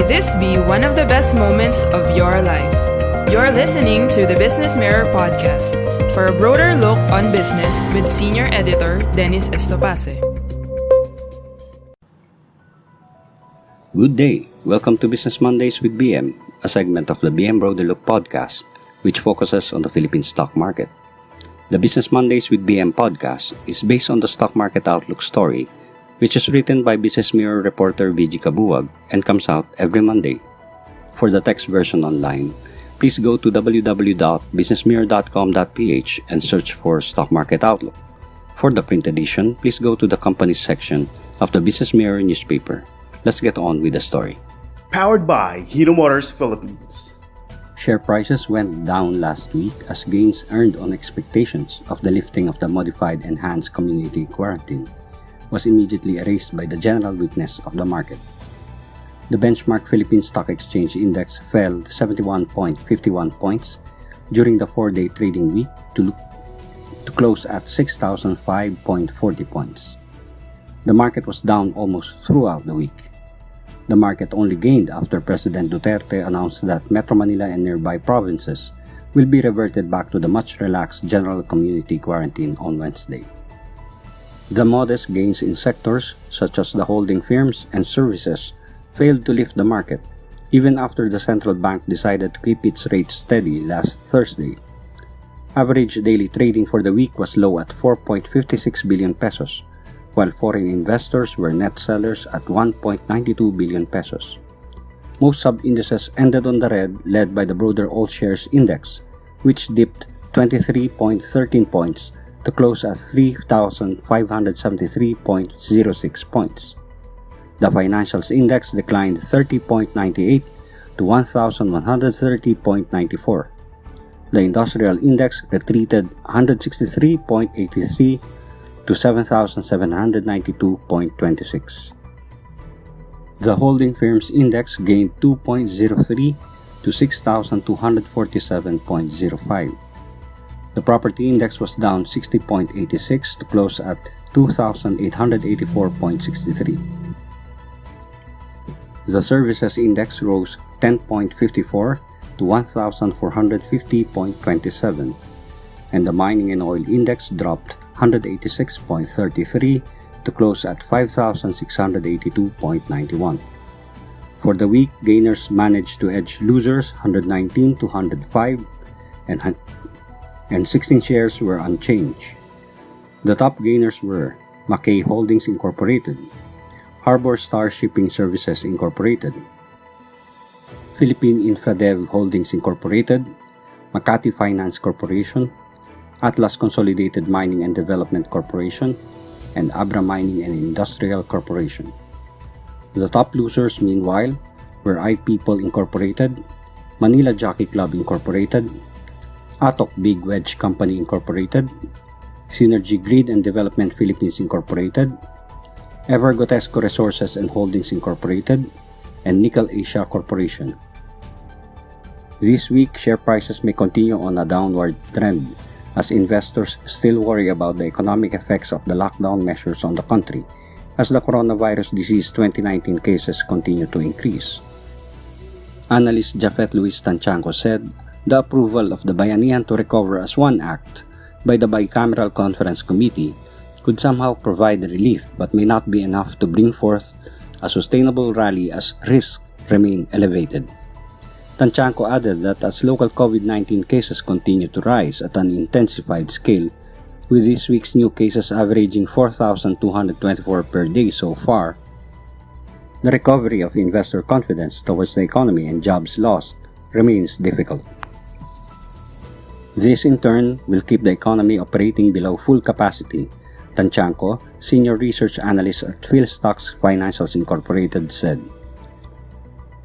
may this be one of the best moments of your life. You're listening to the Business Mirror Podcast for a broader look on business with Senior Editor Dennis Estopace. Good day. Welcome to Business Mondays with BM, a segment of the BM Broader Look podcast, which focuses on the Philippine stock market. The Business Mondays with BM podcast is based on the stock market outlook story, which is written by Business Mirror reporter VG Kabuwag and comes out every Monday. For the text version online, please go to www.businessmirror.com.ph and search for Stock Market Outlook. For the print edition, please go to the companies section of the Business Mirror newspaper. Let's get on with the story. Powered by Hino Motors Philippines. Share prices went down last week as gains earned on expectations of the lifting of the modified enhanced community quarantine was immediately erased by the general weakness of the market. The benchmark Philippine Stock Exchange Index fell 71.51 points during the 4-day trading week to close at 6,005.40 points. The market was down almost throughout the week. The market only gained after President Duterte announced that Metro Manila and nearby provinces will be reverted back to the much relaxed general community quarantine on Wednesday. The modest gains in sectors such as the holding firms and services failed to lift the market, even after the central bank decided to keep its rates steady last Thursday. Average daily trading for the week was low at 4.56 billion pesos, while foreign investors were net sellers at 1.92 billion pesos. Most sub-indices ended on the red, led by the broader all-shares index, which dipped 23.13 points to close at 3,573.06 points. The financials index declined 30.98 to 1,130.94. The industrial index retreated 163.83 to 7,792.26. The holding firms index gained 2.03 to 6,247.05. The property index was down 60.86 to close at 2,884.63. The services index rose 10.54 to 1,450.27, and the mining and oil index dropped 186.33 to close at 5,682.91. For the week, gainers managed to edge losers 119 to 105, and 16 shares were unchanged. The top gainers were Mackay Holdings Incorporated, Harbor Star Shipping Services Incorporated, Philippine Infradev Holdings Incorporated, Makati Finance Corporation, Atlas Consolidated Mining and Development Corporation, and Abra Mining and Industrial Corporation. The top losers, meanwhile, were iPeople Incorporated, Manila Jockey Club Incorporated, Atok Big Wedge Company Incorporated, Synergy Grid and Development Philippines Incorporated, Evergotesco Resources and Holdings Incorporated, and Nickel Asia Corporation. This week, share prices may continue on a downward trend as investors still worry about the economic effects of the lockdown measures on the country as the coronavirus disease 2019 cases continue to increase. Analyst Jafet Luis Tanchanco said the approval of the Bayanihan to Recover as One Act by the Bicameral Conference Committee could somehow provide relief but may not be enough to bring forth a sustainable rally as risks remain elevated. Tanchanco added that as local COVID-19 cases continue to rise at an intensified scale, with this week's new cases averaging 4,224 per day so far, the recovery of investor confidence towards the economy and jobs lost remains difficult. This in turn will keep the economy operating below full capacity, Tanchanco, senior research analyst at PhilStocks Financials Incorporated, said.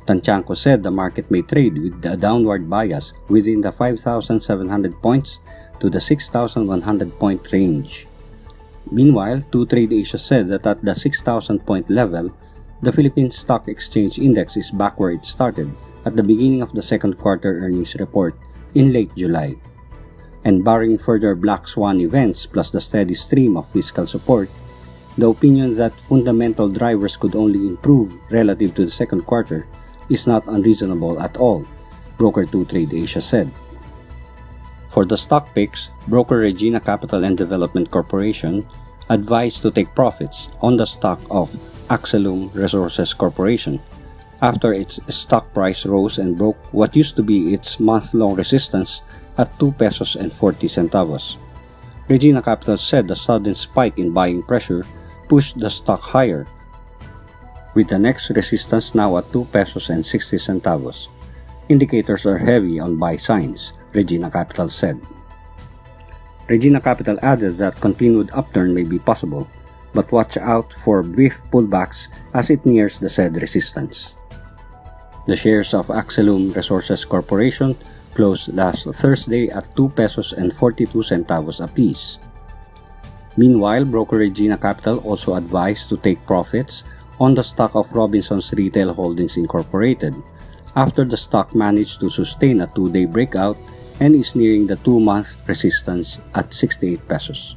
Tanchanco said the market may trade with a downward bias within the 5,700 points to the 6,100 point range. Meanwhile, 2Trade Asia said that at the 6,000 point level, the Philippine Stock Exchange Index is back where it started at the beginning of the second quarter earnings report in late July. And barring further black swan events plus the steady stream of fiscal support, the opinion that fundamental drivers could only improve relative to the second quarter is not unreasonable at all, broker 2Trade Asia said. For the stock picks, broker Regina Capital and Development Corporation advised to take profits on the stock of Axelum Resources Corporation after its stock price rose and broke what used to be its month-long resistance at 2 pesos and 40 centavos. Regina Capital said the sudden spike in buying pressure pushed the stock higher, with the next resistance now at 2 pesos and 60 centavos. Indicators are heavy on buy signs, Regina Capital said. Regina Capital added that continued upturn may be possible, but watch out for brief pullbacks as it nears the said resistance. The shares of Axelum Resources Corporation closed last Thursday at 2 pesos and 42 centavos apiece. Meanwhile, broker Regina Capital also advised to take profits on the stock of Robinsons Retail Holdings Incorporated after the stock managed to sustain a 2-day breakout and is nearing the 2-month resistance at 68 pesos.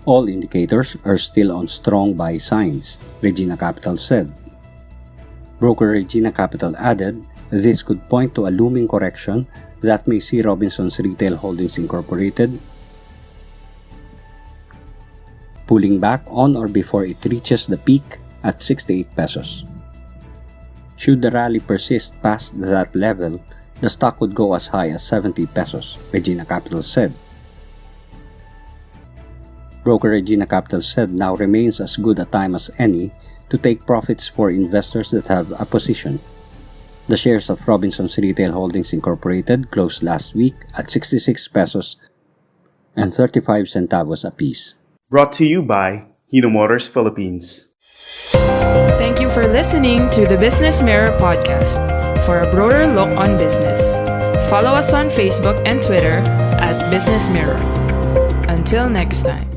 All indicators are still on strong buy signs, Regina Capital said. Broker Regina Capital added this could point to a looming correction that may see Robinsons Retail Holdings Incorporated pulling back on or before it reaches the peak at 68 pesos. Should the rally persist past that level, the stock would go as high as 70 pesos, Regina Capital said. Broker Regina Capital said now remains as good a time as any to take profits for investors that have a position. The shares of Robinsons Retail Holdings Incorporated closed last week at 66 pesos and 35 centavos apiece. Brought to you by Hino Motors Philippines. Thank you for listening to the Business Mirror podcast. For a broader look on business, follow us on Facebook and Twitter at Business Mirror. Until next time.